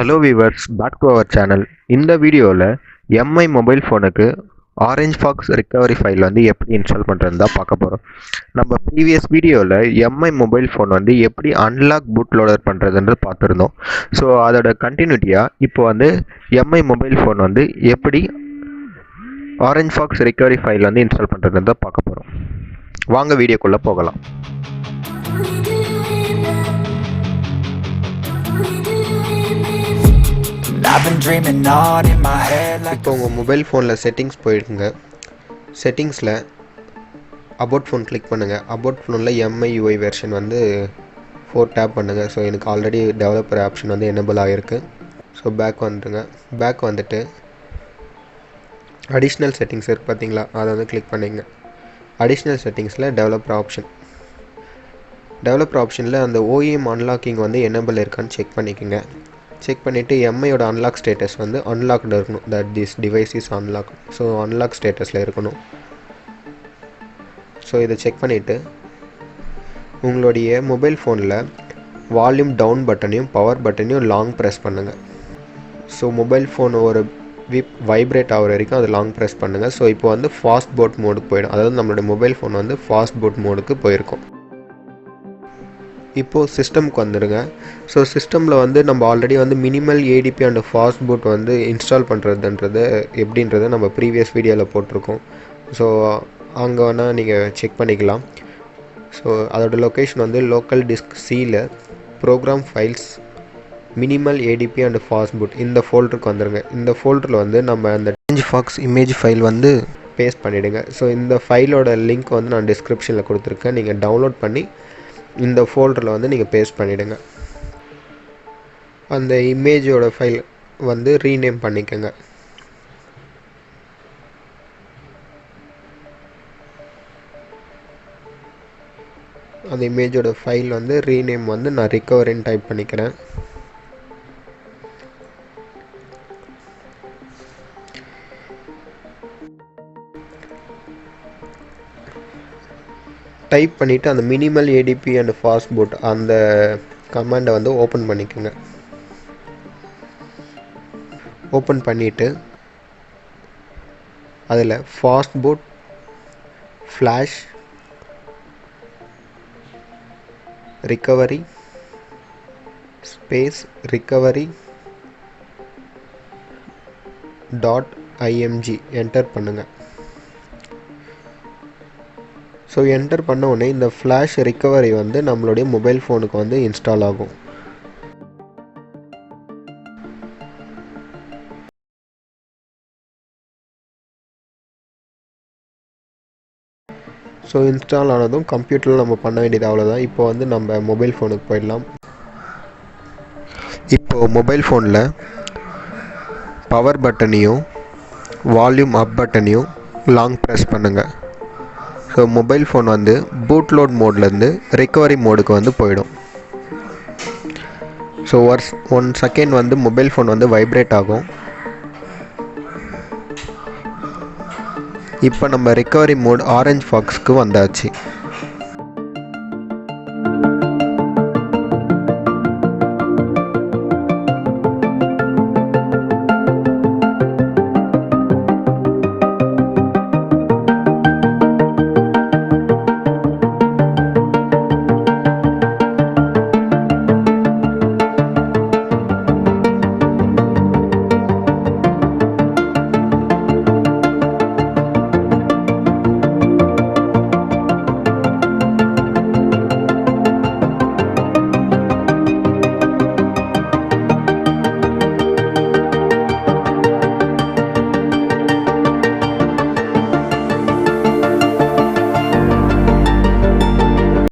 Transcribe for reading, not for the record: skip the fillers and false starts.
Hello viewers, back to our channel. இந்த வீடியோவில் Mi mobile ஃபோனுக்கு orangefox recovery ஃபைல் வந்து எப்படி இன்ஸ்டால் பண்ணுறதுன்னு தான் பார்க்க போகிறோம். நம்ம ப்ரீவியஸ் வீடியோவில் எம்ஐ மொபைல் ஃபோன் வந்து எப்படி அன்லாக் பூட் லோடர் பண்ணுறதுன்றது பார்த்துருந்தோம். ஸோ அதோட கண்டினியூட்டியாக இப்போ வந்து எம்ஐ மொபைல் ஃபோன் வந்து எப்படி orangefox recovery ஃபைல் வந்து இன்ஸ்டால் பண்ணுறதுன்னு தான் பார்க்க போகிறோம். வாங்க வீடியோக்குள்ளே போகலாம். இப்போ உங்கள் மொபைல் ஃபோனில் செட்டிங்ஸ் போயிடுங்க. செட்டிங்ஸில் அபவுட் ஃபோன் கிளிக் பண்ணுங்கள். அபவுட் ஃபோனில் எம்ஐ யூஐ வெர்ஷன் வந்து 4 டேப் பண்ணுங்கள். ஸோ எனக்கு ஆல்ரெடி டெவலப்பர் ஆப்ஷன் வந்து எனேபிள் ஆகிருக்கு. ஸோ பேக் வந்துடுங்க. பேக் வந்துட்டு அடிஷ்னல் செட்டிங்ஸ் இருக்குது பார்த்தீங்களா, அதை வந்து கிளிக் பண்ணிங்க. அடிஷ்னல் செட்டிங்ஸில் டெவலப்பர் ஆப்ஷனில் அந்த ஓஎம் அன்லாக்கிங் வந்து எனேபிள் இருக்கான்னு செக் பண்ணிக்கோங்க. செக் பண்ணிவிட்டு எம்ஐயோட அன்லாக் ஸ்டேட்டஸ் வந்து அன்லாக்டு இருக்கணும். That this device is unlock. So unlock ஸ்டேட்டஸில் இருக்கணும். ஸோ இதை செக் பண்ணிவிட்டு உங்களுடைய மொபைல் ஃபோனில் வால்யூம் டவுன் பட்டனையும் பவர் பட்டனையும் லாங் ப்ரெஸ் பண்ணுங்கள். ஸோ மொபைல் ஃபோன் ஒரு வைப்ரேட் ஆகிற வரைக்கும் அது லாங் ப்ரெஸ் பண்ணுங்கள். ஸோ இப்போ வந்து ஃபாஸ்ட் போட் மோடுக்கு போயிடும். அதாவது நம்மளுடைய மொபைல் ஃபோன் வந்து ஃபாஸ்ட் போட் மோடுக்கு போயிருக்கும். இப்போது சிஸ்டம்க்கு வந்துடுங்க. ஸோ சிஸ்டமில் வந்து நம்ம ஆல்ரெடி வந்து minimal ADB and fast boot வந்து இன்ஸ்டால் பண்ணுறதுன்றது எப்படின்றத நம்ம ப்ரீவியஸ் வீடியோவில் போட்டிருக்கோம். ஸோ அங்கே வேணால் நீங்கள் செக் பண்ணிக்கலாம். ஸோ அதோட லொக்கேஷன் வந்து லோக்கல் டிஸ்க் சியில் program files minimal ADB and fast boot இந்த ஃபோல்டருக்கு வந்துடுங்க. இந்த ஃபோல்டரில் வந்து நம்ம அந்த orangefox இமேஜ் ஃபைல் வந்து பேஸ்ட் பண்ணிவிடுங்க. ஸோ இந்த ஃபைலோட லிங்க் வந்து நான் டிஸ்கிரிப்ஷனில் கொடுத்துருக்கேன். நீங்கள் டவுன்லோட் பண்ணி இந்த ஃபோல்டரில் வந்து நீங்கள் பேஸ்ட் பண்ணிவிடுங்க. அந்த இமேஜோட ஃபைல் வந்து ரீநேம் பண்ணிக்கோங்க. அந்த இமேஜோட ஃபைல் வந்து ரீநேம் வந்து நான் ரிகவரின்னு டைப் பண்ணிக்கிறேன். டைப் பண்ணிவிட்டு அந்த minimal ADB and fast boot அந்த கமாண்டை வந்து ஓப்பன் பண்ணிக்கோங்க. ஓப்பன் பண்ணிவிட்டு அதில் fast boot flash recovery space recovery .img enter பண்ணுங்கள். ஸோ என்டர் பண்ண உடனே இந்த ஃப்ளாஷ் ரிகவரி வந்து நம்மளுடைய மொபைல் ஃபோனுக்கு வந்து இன்ஸ்டால் ஆகும். ஸோ இன்ஸ்டால் ஆனதும் கம்ப்யூட்டரில் நம்ம பண்ண வேண்டியது அவ்வளோதான். இப்போ வந்து நம்ம மொபைல் ஃபோனுக்கு போயிடலாம். இப்போது மொபைல் ஃபோனில் பவர் பட்டனையும் வால்யூம் அப் பட்டனையும் லாங் ப்ரெஸ் பண்ணுங்கள். ஸோ மொபைல் ஃபோன் வந்து பூட்லோட் மோட்லேருந்து ரிகவரி மோடுக்கு வந்து போயிடும். ஸோ 1 செகண்ட் வந்து மொபைல் ஃபோன் வந்து வைப்ரேட் ஆகும். இப்போ நம்ம ரிகவரி மோட் orangefoxக்கு வந்தாச்சு.